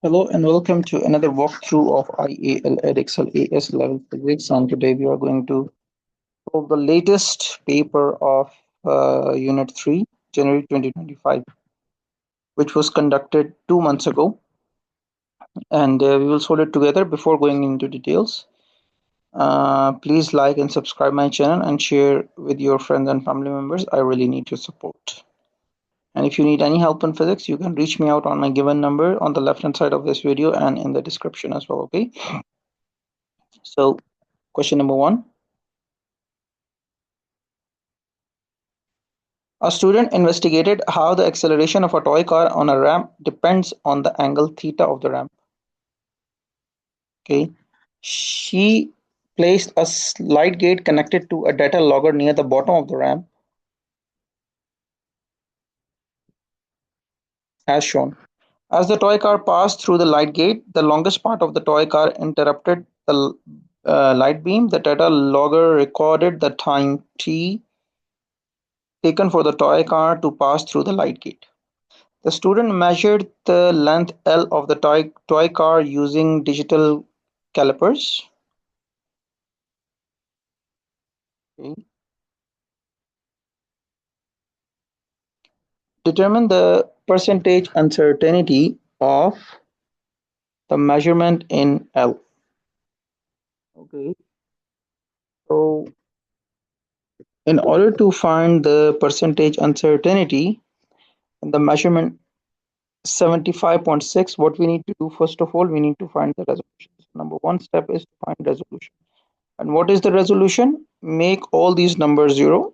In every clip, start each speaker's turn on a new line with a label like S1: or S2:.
S1: Hello and welcome to another walkthrough of IAL Edexcel AS Level Physics. And today we are going to solve the latest paper of Unit 3, January 2025, which was conducted 2 months ago. And we will solve it together. Before going into details, please like and subscribe my channel and share with your friends and family members. I really need your support. And if you need any help in physics, you can reach me out on my given number on the left hand side of this video and in the description as well. Okay. So question number 1. A student investigated how the acceleration of a toy car on a ramp depends on the angle theta of the ramp. Okay. She placed a slide gate connected to a data logger near the bottom of the ramp as shown. As the toy car passed through the light gate, the longest part of the toy car interrupted the light beam. The data logger recorded the time t taken for the toy car to pass through the light gate. The student measured the length L of the toy car using digital calipers. Okay. Determine the percentage uncertainty of the measurement in L. Okay. So in order to find the percentage uncertainty in the measurement 75.6, what we need to do, first of all, we need to find the resolution. So number one step is to find resolution. And what is the resolution? Make all these numbers 0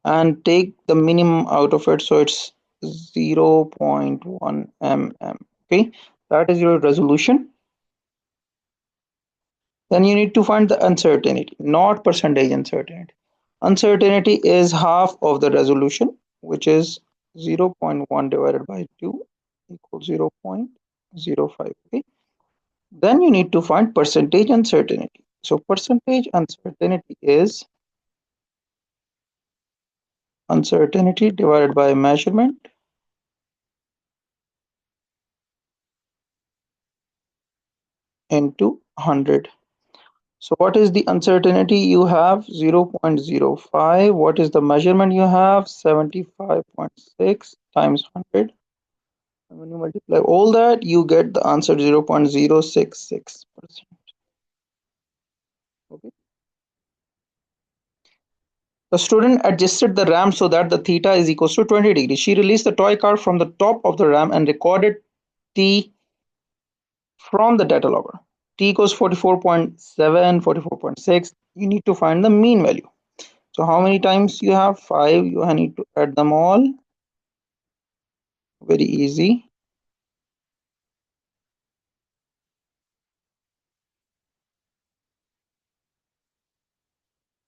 S1: and take the minimum out of it, so it's 0.1 mm. Okay, that is your resolution. Then you need to find the uncertainty, not percentage uncertainty. Uncertainty is half of the resolution, which is 0.1 divided by 2 equals 0.05. Okay, then you need to find percentage uncertainty. So percentage uncertainty is uncertainty divided by measurement into 100. So what is the uncertainty? You have 0.05. What is the measurement you have? 75.6 times 100. And when you multiply all that, you get the answer 0.066%. Okay. The student adjusted the ramp so that the theta is equals to 20 degrees. She released the toy car from the top of the ramp and recorded T from the data logger. T equals 44.7, 44.6. You need to find the mean value. So how many times you have? 5. You need to add them all. Very easy.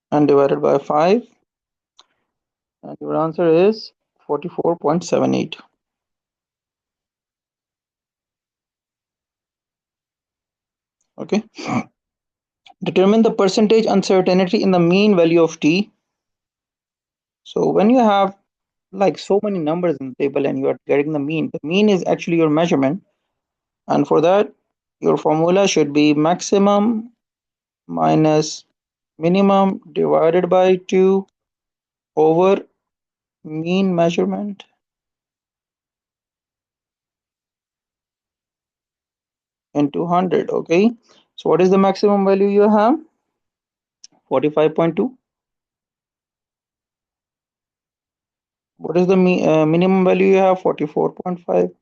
S1: And divided by 5. And your answer is 44.78. Okay. Determine the percentage uncertainty in the mean value of t. So when you have like so many numbers in the table and you are getting the mean is actually your measurement. And for that, your formula should be maximum minus minimum divided by 2 over mean measurement into 100. Okay, so what is the maximum value you have? 45.2. What is the minimum value you have? 44.5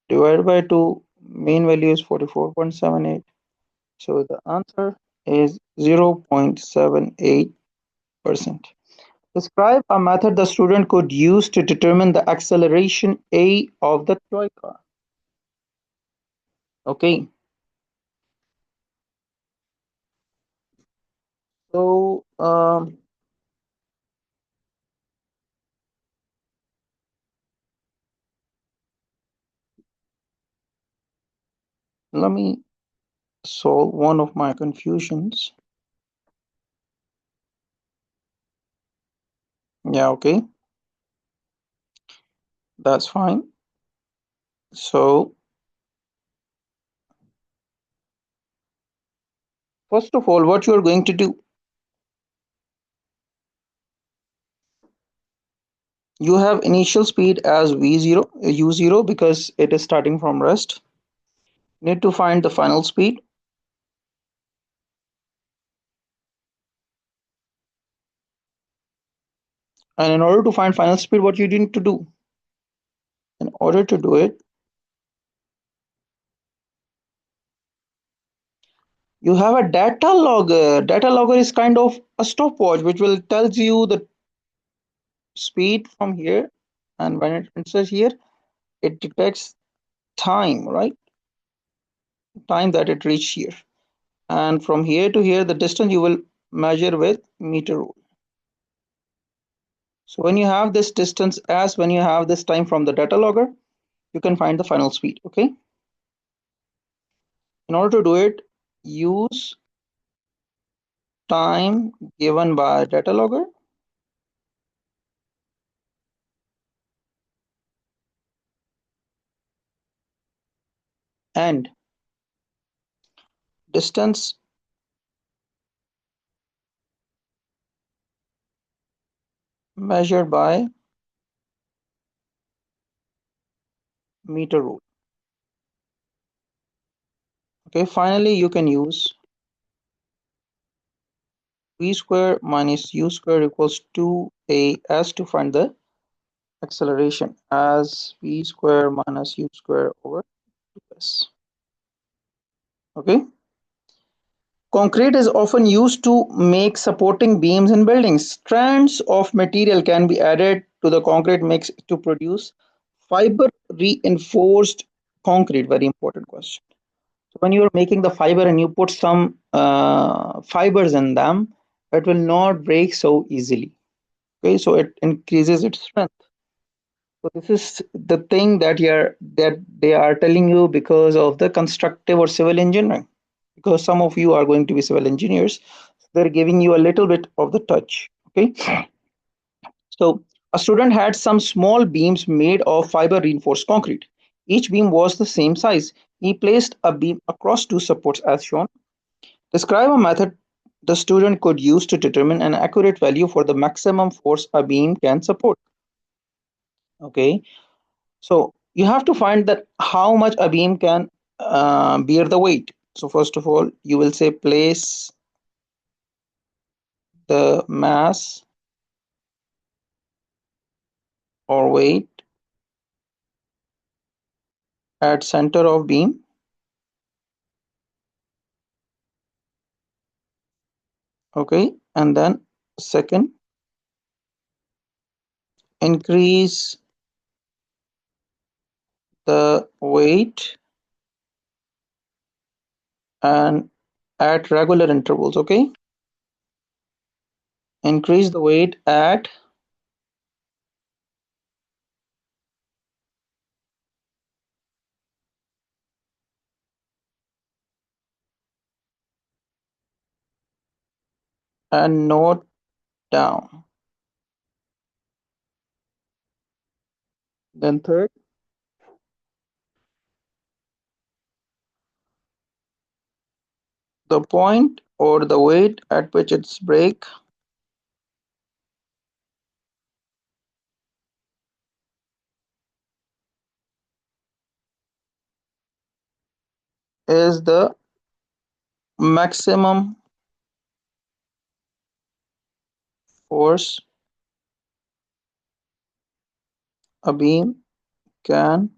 S1: divided by 2. Mean value is 44.78. So the answer is 0.78%. Describe a method the student could use to determine the acceleration A of the toy car. Okay. So let me solve one of my confusions. Yeah, okay. That's fine. So first of all, what you are going to do, you have initial speed as v0 u0 because it is starting from rest. Need to find the final speed, and in order to find final speed, what you need to do, in order to do it, you have a data logger. Data logger is kind of a stopwatch which will tells you the speed from here, and when it enters here, it detects time, right? Time that it reached here, and from here to here, the distance you will measure with meter rule. So when you have this distance as when you have this time from the data logger, you can find the final speed. Okay. In order to do it, use time given by data logger and distance measured by meter rule. Okay, finally you can use v square minus u square equals 2as to find the acceleration as v square minus u square over 2s. Okay. Concrete is often used to make supporting beams in buildings. Strands of material can be added to the concrete mix to produce fiber reinforced concrete. Very important question. So when you are making the fiber and you put some fibers in them, it will not break so easily. Okay, so it increases its strength. So this is the thing that they are telling you because of the constructive or civil engineering. Because some of you are going to be civil engineers, they're giving you a little bit of the touch. Okay, so a student had some small beams made of fiber reinforced concrete. Each beam was the same size. He placed a beam across two supports as shown. Describe a method the student could use to determine an accurate value for the maximum force a beam can support. Okay, so you have to find that how much a beam can bear the weight. So first of all, you will say place the mass or weight at center of beam. Okay, and then second, increase the weight and at regular intervals. Okay, increase the weight at and note down. Then third, the point or the weight at which its break is the maximum force a beam can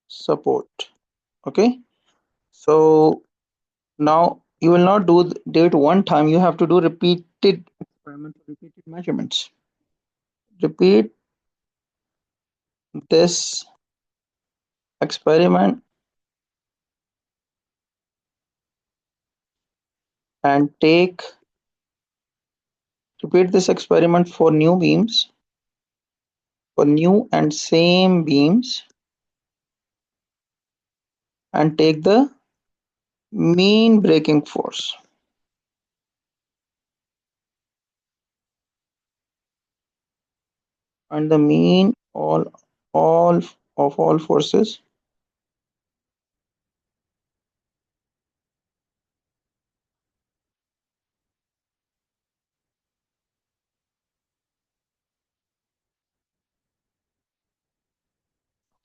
S1: support. Okay, so now you will not do it one time, you have to do repeated experiments, repeated measurements. Repeat this experiment and repeat this experiment for new beams, for new and same beams, and take the mean breaking force. And the mean all of all forces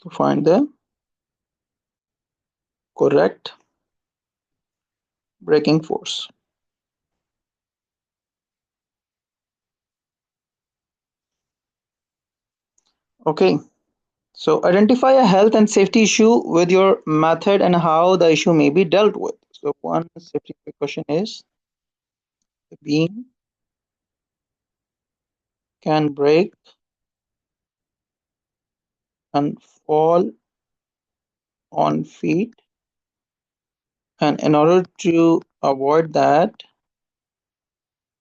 S1: to find the correct braking force. Okay, so identify a health and safety issue with your method and how the issue may be dealt with. So one safety precaution is the beam can break and fall on feet, and in order to avoid that,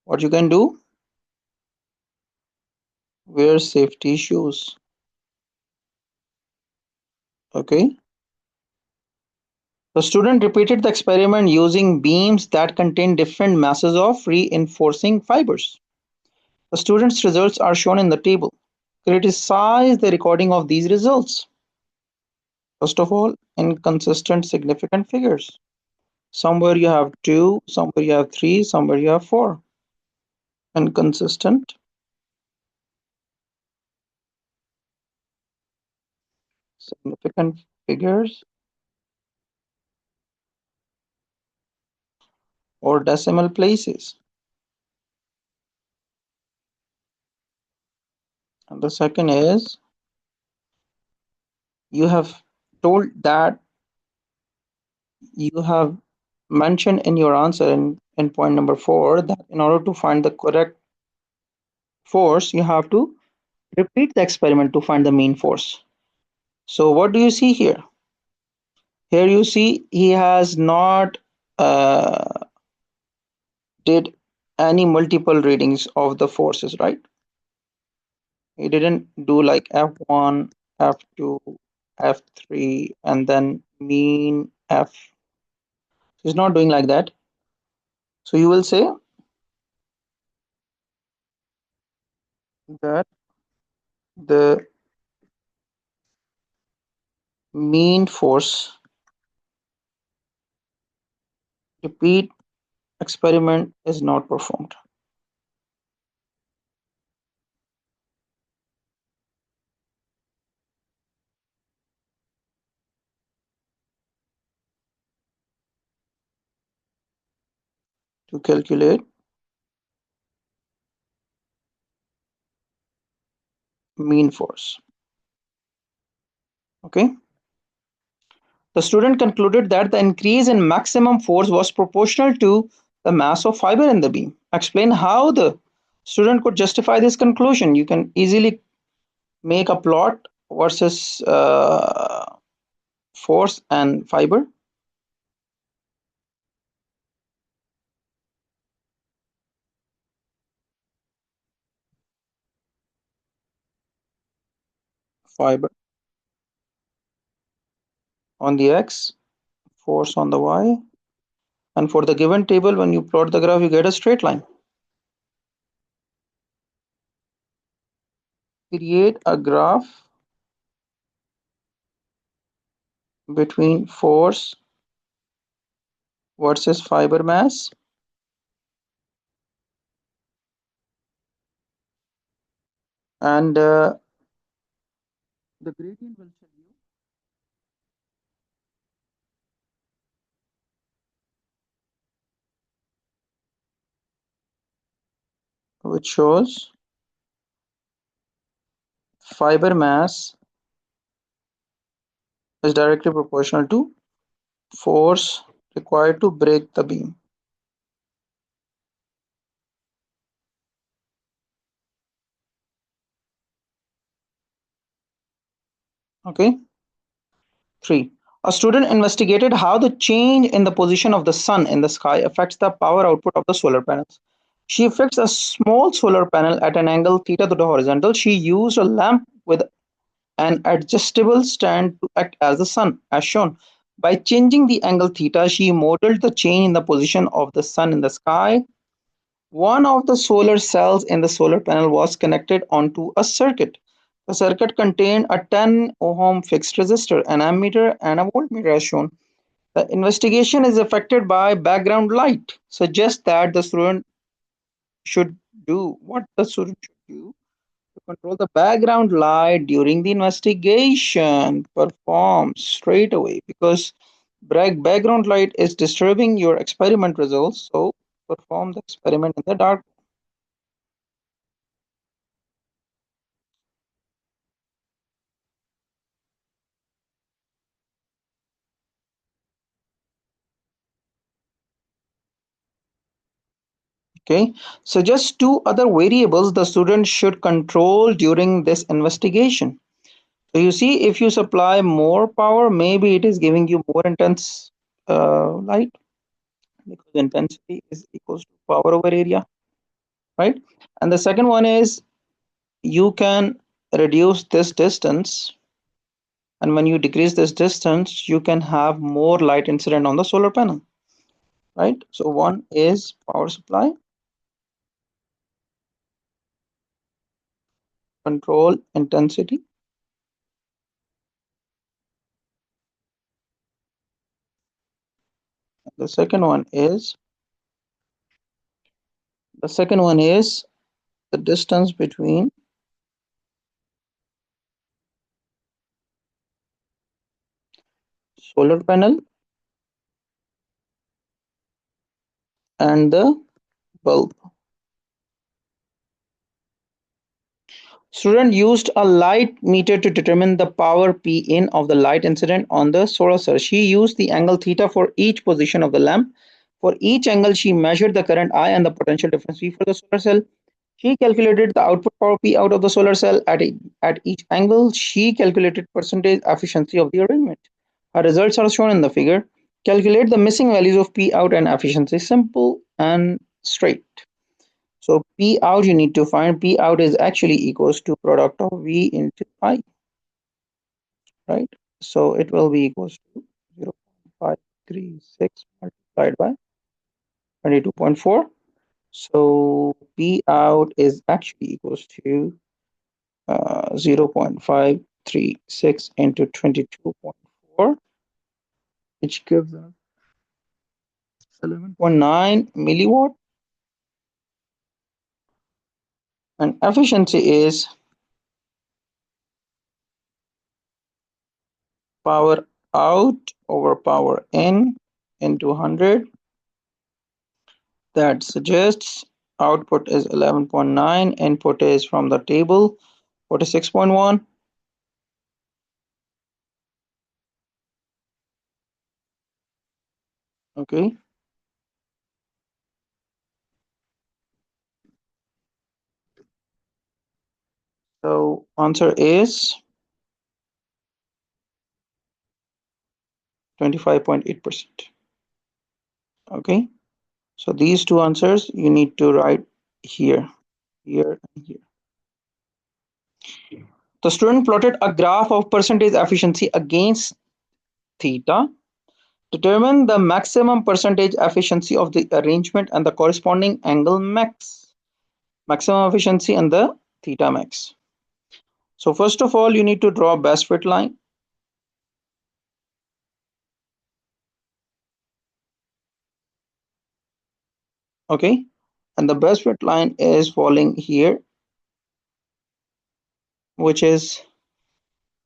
S1: what you can do, wear safety shoes. Okay, the student repeated the experiment using beams that contain different masses of reinforcing fibers. The student's results are shown in the table. Criticize the recording of these results. First of all, inconsistent significant figures. Somewhere you have 2, somewhere you have 3, somewhere you have 4. Inconsistent significant figures or decimal places. And the second is, you have told that you have mentioned in your answer in point number 4 that in order to find the correct force, you have to repeat the experiment to find the mean force. So what do you see here? Here you see he has not did any multiple readings of the forces, right? He didn't do like F1, F2, F3, and then mean F. He's not doing like that. So you will say that the mean force repeat experiment is not performed. To calculate mean force. Okay. The student concluded that the increase in maximum force was proportional to the mass of fiber in the beam. Explain how the student could justify this conclusion. You can easily make a plot versus force and fiber. Fiber on the x, force on the y, and for the given table, when you plot the graph, you get a straight line. Create a graph between force versus fiber mass and the gradient will show you which shows fiber mass is directly proportional to force required to break the beam. Okay. 3. A student investigated how the change in the position of the sun in the sky affects the power output of the solar panels. She fixed a small solar panel at an angle theta to the horizontal. She used a lamp with an adjustable stand to act as the sun, as shown. By changing the angle theta, she modeled the change in the position of the sun in the sky. One of the solar cells in the solar panel was connected onto a circuit. The circuit contained a 10 ohm fixed resistor, an ammeter, and a voltmeter as shown. The investigation is affected by background light, suggests that the student should do what the student should do to control the background light during the investigation. Perform straight away because background light is disturbing your experiment results. So perform the experiment in the dark. Okay, so just two other variables the student should control during this investigation. So you see, if you supply more power, maybe it is giving you more intense light because intensity is equals to power over area, right? And the second one is you can reduce this distance, and when you decrease this distance, you can have more light incident on the solar panel, right? So one is power supply, control intensity. The second one is the distance between solar panel and the bulb. Student used a light meter to determine the power P in of the light incident on the solar cell. She used the angle theta for each position of the lamp. For each angle, she measured the current I and the potential difference V for the solar cell. She calculated the output power P out of the solar cell at each angle. She calculated percentage efficiency of the arrangement. Her results are shown in the figure. Calculate the missing values of P out and efficiency. Simple and straight. So P out you need to find. P out is actually equals to product of V into I, right? So it will be equals to 0.536 multiplied by 22.4. So P out is actually equals to 0.536 into 22.4, which gives us 11.9 milliwatt, and efficiency is power out over power in into 100. That suggests output is 11.9, input is from the table 46.1. Okay, so answer is 25.8%. Okay, so these two answers you need to write here, here, and here. The student plotted a graph of percentage efficiency against theta. Determine the maximum percentage efficiency of the arrangement and the corresponding angle max. Maximum efficiency and the theta max. So first of all, you need to draw best fit line. Okay, and the best fit line is falling here, which is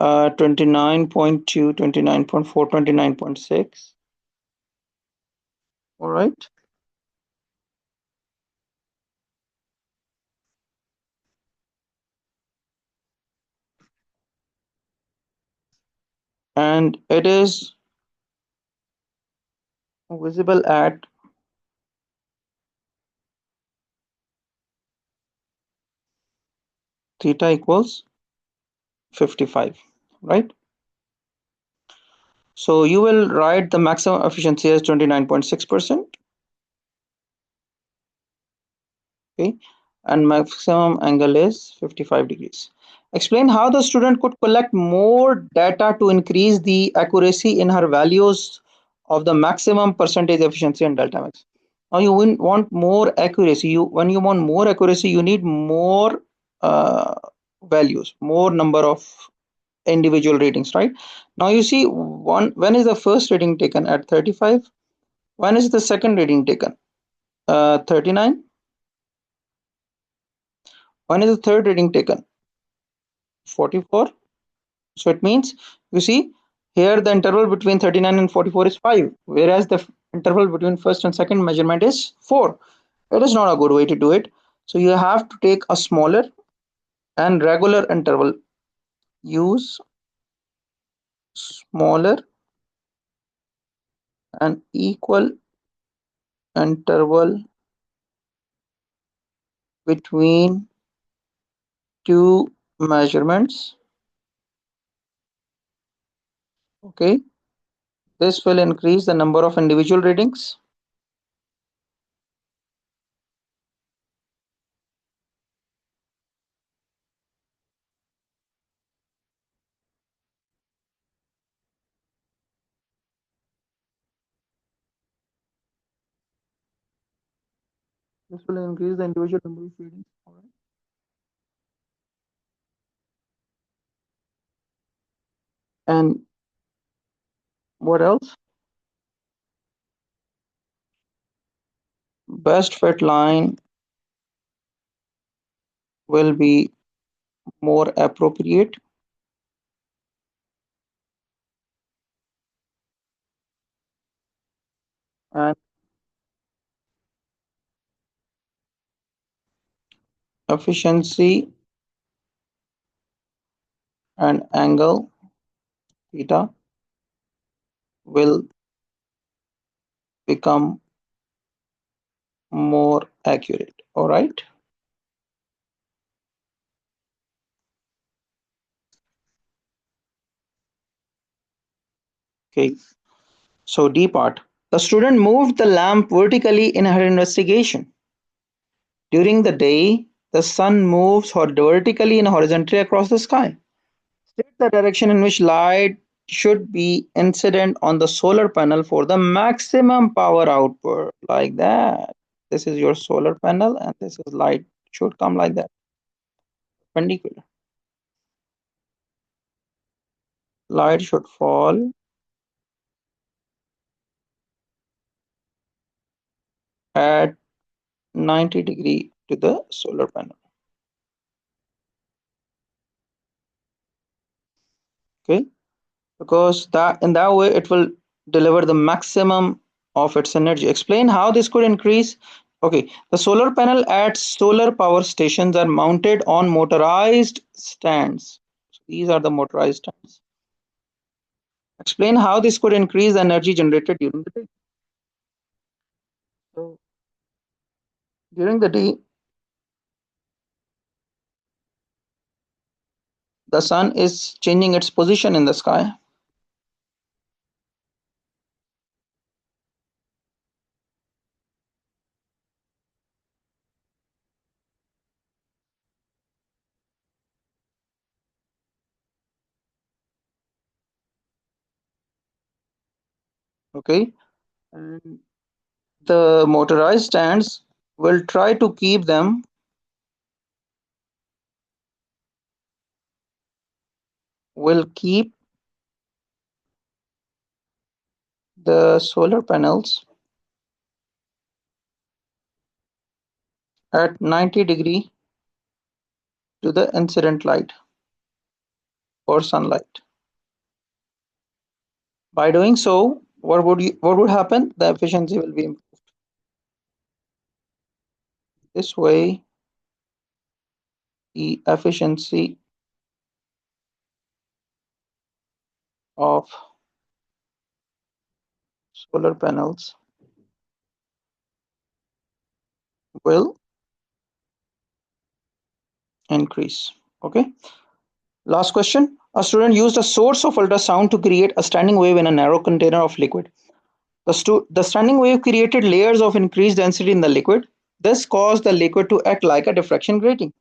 S1: 29.2, 29.4, 29.6. All right. And it is visible at theta equals 55, right? So you will write the maximum efficiency as 29.6%. Okay, and maximum angle is 55 degrees. Explain how the student could collect more data to increase the accuracy in her values of the maximum percentage efficiency and delta max. Now you want more accuracy. When you want more accuracy, you need more values, more number of individual readings, right? Now you see, when is the first reading taken? At 35. When is the second reading taken? 39. When is the third reading taken? 44. So it means, you see, here the interval between 39 and 44 is 5, whereas the interval between first and second measurement is 4. It is not a good way to do it. So you have to take a smaller and regular interval. Use smaller and equal interval between two measurements. Okay, this will increase the number of individual readings. This will increase the individual number of readings. All right. And what else? Best fit line will be more appropriate, and efficiency and angle theta will become more accurate. All right. Okay. So D part. The student moved the lamp vertically in her investigation. During the day, the sun moves vertically and horizontally across the sky. State the direction in which light should be incident on the solar panel for the maximum power output. Like that. This is your solar panel, and this is light should come like that. Perpendicular. Light should fall at 90 degree to the solar panel. Okay, because that in that way it will deliver the maximum of its energy. Explain how this could increase. Okay, the solar panel at solar power stations are mounted on motorized stands. So these are the motorized stands. Explain how this could increase the energy generated during the day. So during the day, the sun is changing its position in the sky. Okay, and the motorized stands will try to keep the solar panels at 90 degree to the incident light or sunlight. By doing so, what would happen? The efficiency will be improved. This way, the efficiency of solar panels will increase. Okay. Last question. A student used a source of ultrasound to create a standing wave in a narrow container of liquid. The standing wave created layers of increased density in the liquid. This caused the liquid to act like a diffraction grating.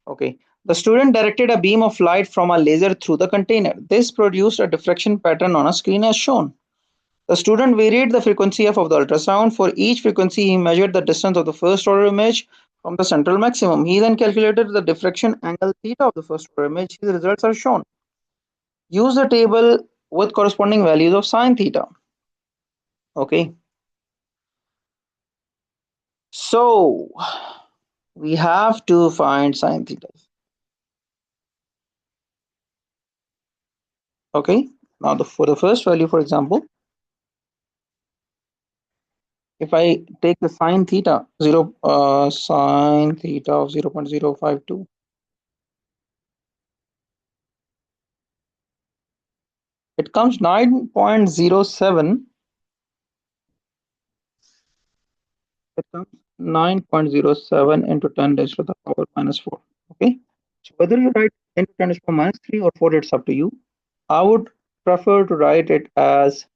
S1: Okay. The student directed a beam of light from a laser through the container. This produced a diffraction pattern on a screen as shown. The student varied the frequency f of the ultrasound. For each frequency, he measured the distance of the first order image from the central maximum. He then calculated the diffraction angle theta of the first order image. His results are shown. Use the table with corresponding values of sine theta. Okay. So we have to find sine theta. Okay. Now for the first value, for example, if I take the sine theta sine theta of 0.052, it comes 9.07. It comes 9.07 into 10 raised to the power minus 4. Okay. So whether you write into 10 raised to the power minus 3 or 4, it's up to you. I would prefer to write it as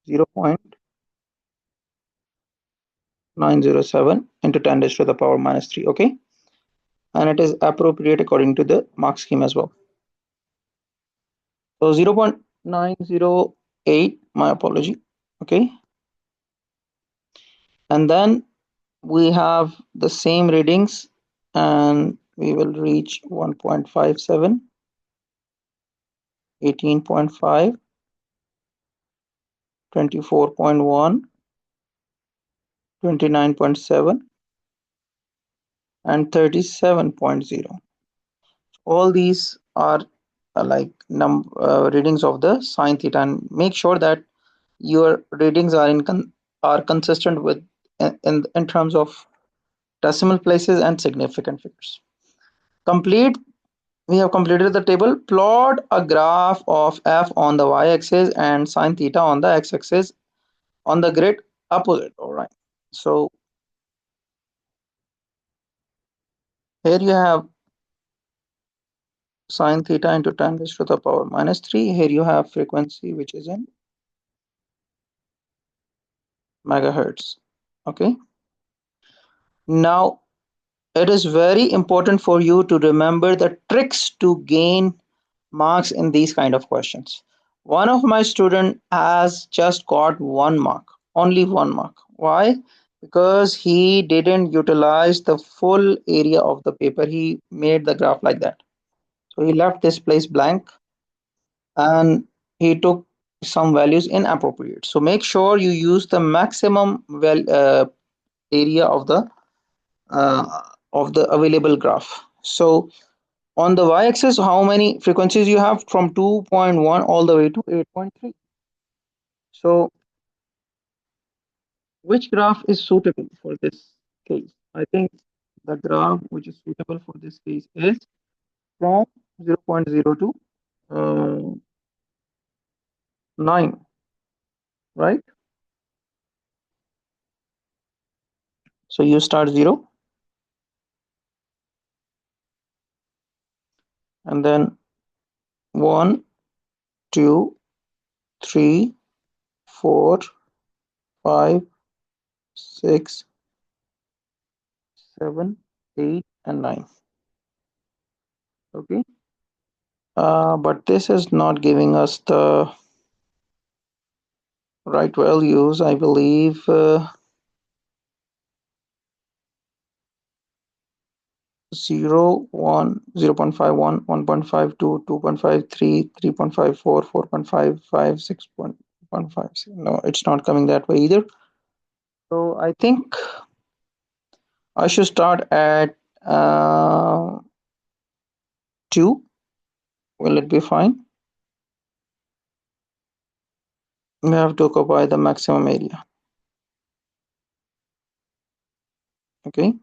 S1: 0.907 into 10 raised to the power minus 3. Okay. And it is appropriate according to the mark scheme as well. So 0.908, my apology. Okay. And then we have the same readings and we will reach 1.57, 18.5, 24.1, 29.7, and 37.0. All these are like readings of the sine theta, and make sure that your readings are consistent with in terms of decimal places and significant figures. We have completed the table. Plot a graph of f on the y-axis and sine theta on the x-axis on the grid opposite. All right. So here you have sine theta into 10 raised to the power minus 3. Here you have frequency which is in megahertz. Okay. Now it is very important for you to remember the tricks to gain marks in these kind of questions. One of my student has just got 1 mark, only 1 mark. Why? Because he didn't utilize the full area of the paper. He made the graph like that. So he left this place blank and he took some values inappropriate. So make sure you use the maximum area of the available graph. So on the y-axis, how many frequencies you have from 2.1 all the way to 8.3. So which graph is suitable for this case? I think the graph which is suitable for this case is from 0.0 to 9, right? So you start 0 and then 1, 2, 3, 4, 5, 6, 7, 8, and 9. Okay. But this is not giving us the right values, I believe. 0, 1, 0.51, 1.52, 2.53, 3.54, 4.55, 6.15. No, it's not coming that way either. So I think I should start at 2. Will it be fine? We have to occupy the maximum area. Okay.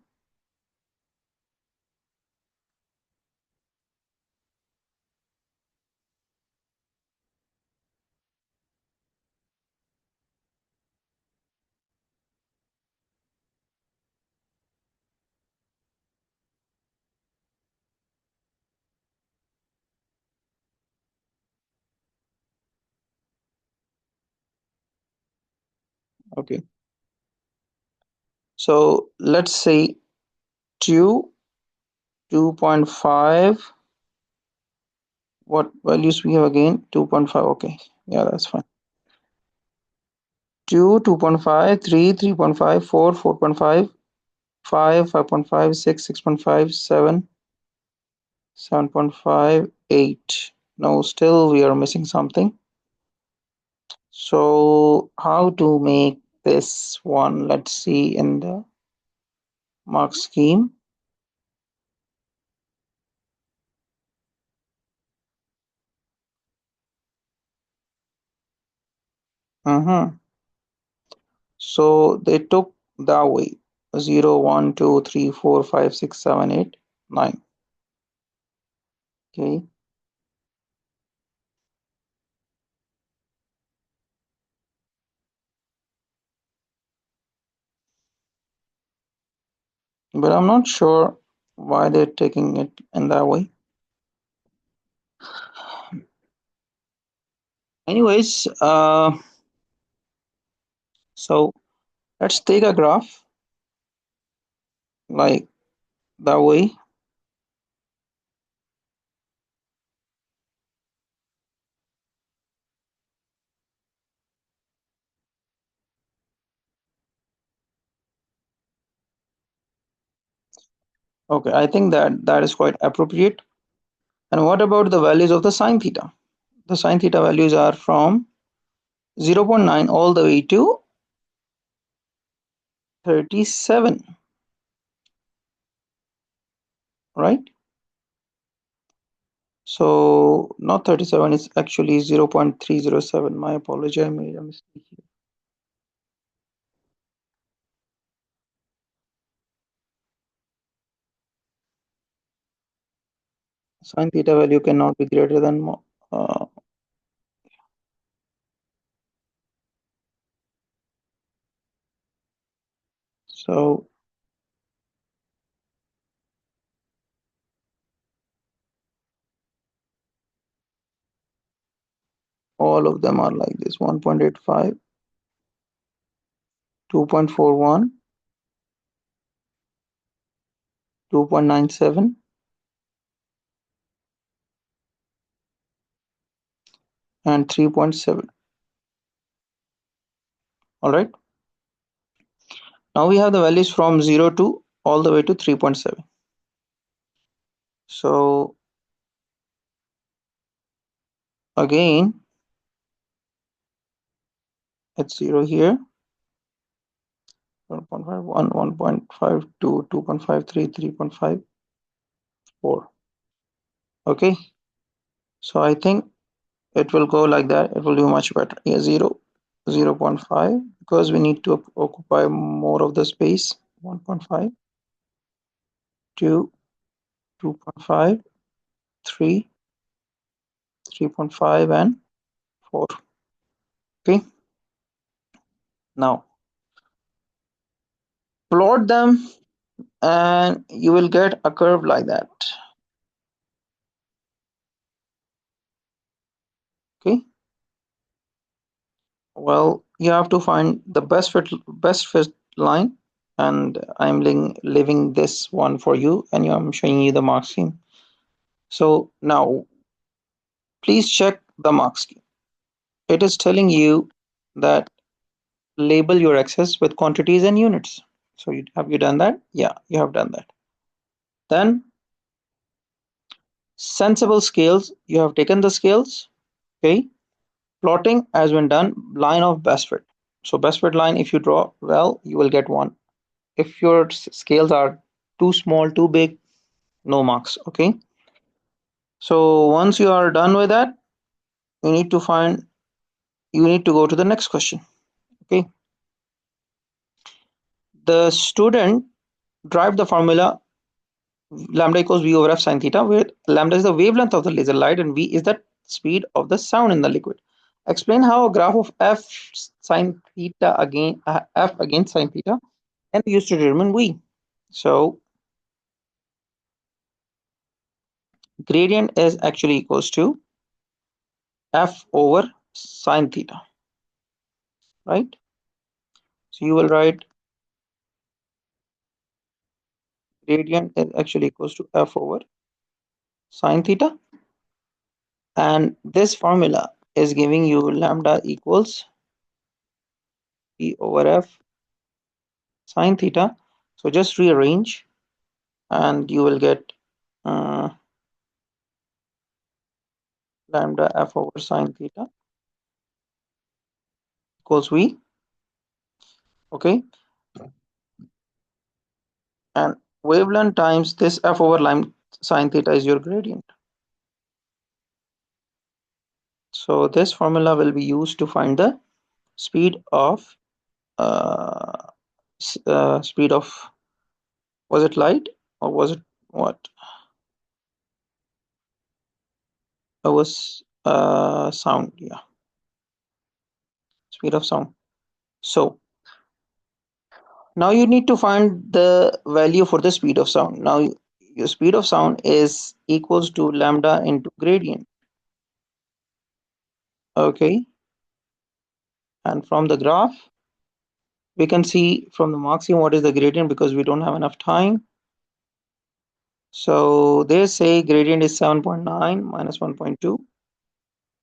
S1: Okay. So let's say 2, 2.5. What values we have again? 2.5. Okay. Yeah, that's fine. 2, 2.5, 3, 3.5, 4, 4.5, 5, 5.5, 6, 6.5, 7, 7.5, 8. No, still we are missing something. So how to make this one? Let's see in the mark scheme. So they took that way: 0, 1, 2, 3, 4, 5, 6, 7, 8, 9. Okay. But I'm not sure why they're taking it in that way. Anyways, so let's take a graph like that way. Okay, I think that is quite appropriate. And what about the values of the sine theta? The sine theta values are from 0.9 all the way to 37, right? So not 37, it's actually 0.307. My apology, I made a mistake here. Sine theta value cannot be greater than so all of them are like this: 1.85, 2.41, 2.97, and 3.7. All right. Now we have the values from 0 to all the way to 3.7. So again, it's 0 here, 1.51, 1.52, 2.53, 3.54. Okay. So I think it will go like that. It will do much better. Yeah, 0, 0 0.5, because we need to occupy more of the space. 1.5, 2, 2.5, 3, 3.5, and 4. Okay. Now plot them and you will get a curve like that. Okay. Well, you have to find the best fit line, and I'm leaving this one for you, and I'm showing you the mark scheme. So now please check the mark scheme. It is telling you that label your axis with quantities and units. So have you done that? Yeah, you have done that. Then sensible scales, you have taken the scales. Okay. Plotting has been done, line of best fit. So best fit line, if you draw well, you will get 1. If your scales are too small, too big, no marks. Okay. So once you are done with that, you need to go to the next question. Okay. The student derived the formula lambda equals v over f sine theta, where lambda is the wavelength of the laser light and v is the speed of the sound in the liquid. Explain how a graph of f sine theta f against sine theta can be used to determine v. So gradient is actually equals to f over sine theta, right? So you will write gradient is actually equals to f over sine theta, and this formula is giving you lambda equals p over f sine theta. So just rearrange and you will get lambda f over sine theta equals V. Okay, and wavelength times this f over sine theta is your gradient. So this formula will be used to find the speed of speed of, was it light or was it what? It was sound, yeah, speed of sound. So now you need to find the value for the speed of sound. Now your speed of sound is equals to lambda into gradient. Okay, and from the graph we can see from the maximum what is the gradient because we don't have enough time. So they say gradient is 7.9 minus 1.2.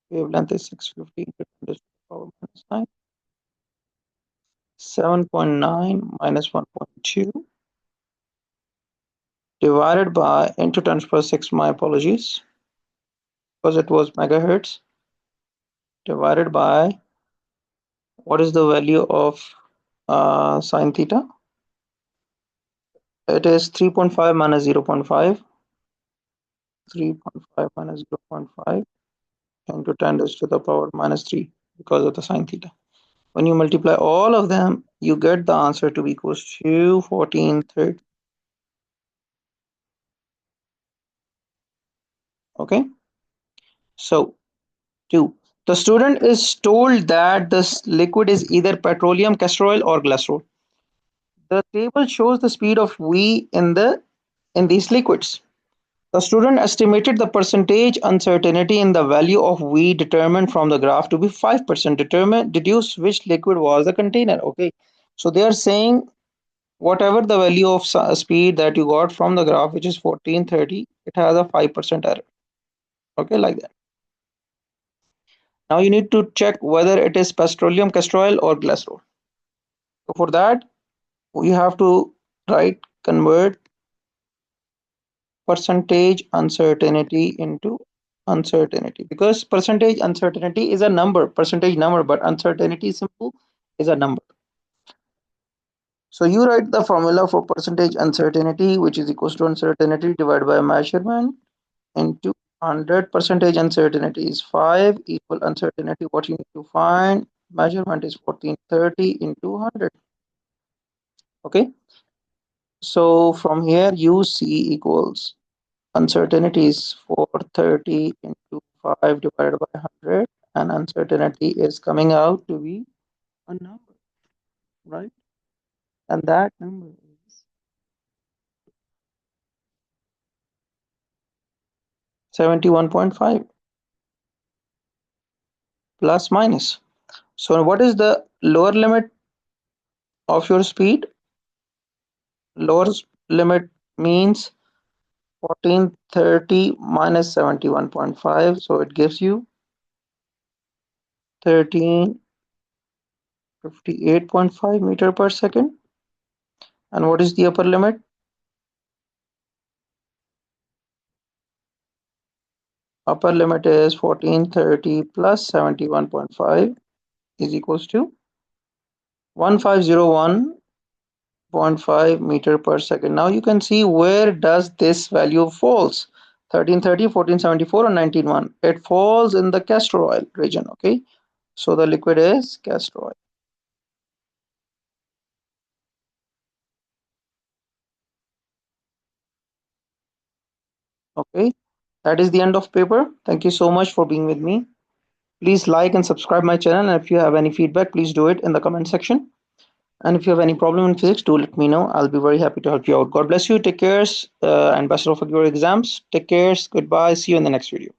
S1: Wavelength is 650 into 10 to the power minus 9. 7.9 minus 1.2 divided by into 10 to the power 6, my apologies, because it was megahertz, divided by what is the value of sine theta? It is 3.5 minus 0.5. 3.5 minus 0.5 into 10 to the power minus 3 because of the sine theta. When you multiply all of them, you get the answer to be equals to 1430. Okay, so 2. The student is told that this liquid is either petroleum, castor oil, or glycerol. The table shows the speed of V in these liquids. The student estimated the percentage uncertainty in the value of V determined from the graph to be 5%. Deduce which liquid was the container. Okay, so they are saying whatever the value of speed that you got from the graph, which is 1430, it has a 5% error. Okay, like that. Now you need to check whether it is petroleum, castor oil, or glycerol. So for that, you have to convert percentage uncertainty into uncertainty, because percentage uncertainty is a number, percentage number, but uncertainty simple is a number. So you write the formula for percentage uncertainty, which is equals to uncertainty divided by measurement into 100. Percentage uncertainty is 5 equal uncertainty. What you need to find, measurement is 1430 into 100. Okay, so from here UC equals uncertainty is 430 into 5 divided by 100, and uncertainty is coming out to be a number, right? And that number is 71.5 plus minus. So what is the lower limit of your speed? Lower limit means 1430 minus 71.5, so it gives you 1358.5 meter per second. And what is the upper limit? Upper limit is 1430 plus 71.5 is equals to 1501.5 meter per second. Now you can see where does this value falls. 1330, 1474, or 191. It falls in the castor oil region. Okay, so the liquid is castor oil. Okay, that is the end of paper. Thank you so much for being with me. Please like and subscribe my channel, and if you have any feedback, please do it in the comment section. And if you have any problem in physics, do let me know. I'll be very happy to help you out. God bless you. Take care, and best of luck with your exams. Take care. Goodbye. See you in the next video.